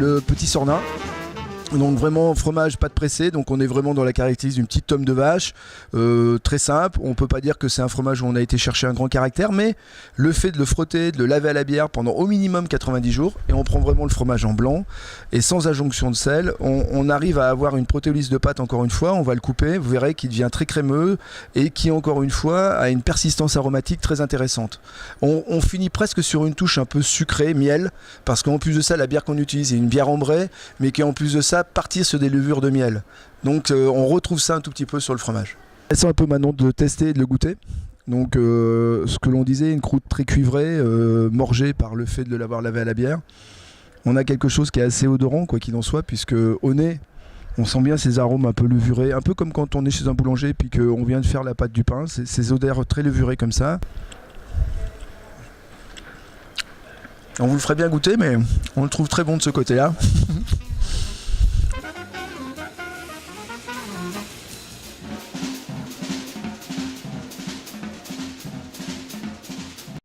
le petit Sornin. Donc vraiment fromage pas de pressé, donc on est vraiment dans la caractéristique d'une petite tome de vache, très simple. On peut pas dire que c'est un fromage où on a été chercher un grand caractère, mais le fait de le frotter, de le laver à la bière pendant au minimum 90 jours, et on prend vraiment le fromage en blanc, et sans adjonction de sel, on arrive à avoir une protéolyse de pâte encore une fois, on va le couper, vous verrez qu'il devient très crémeux, et qui encore une fois a une persistance aromatique très intéressante. On finit presque sur une touche un peu sucrée, miel, parce qu'en plus de ça, la bière qu'on utilise est une bière ambrée, mais qui en plus de ça partir sur des levures de miel. Donc on retrouve ça un tout petit peu sur le fromage. Essayons un peu maintenant de tester et de le goûter. Donc ce que l'on disait, une croûte très cuivrée, morgée par le fait de l'avoir lavé à la bière. On a quelque chose qui est assez odorant, quoi qu'il en soit, puisque au nez, on sent bien ces arômes un peu levurés, un peu comme quand on est chez un boulanger puis qu'on vient de faire la pâte du pain, ces odeurs très levurées comme ça. On vous le ferait bien goûter, mais on le trouve très bon de ce côté-là.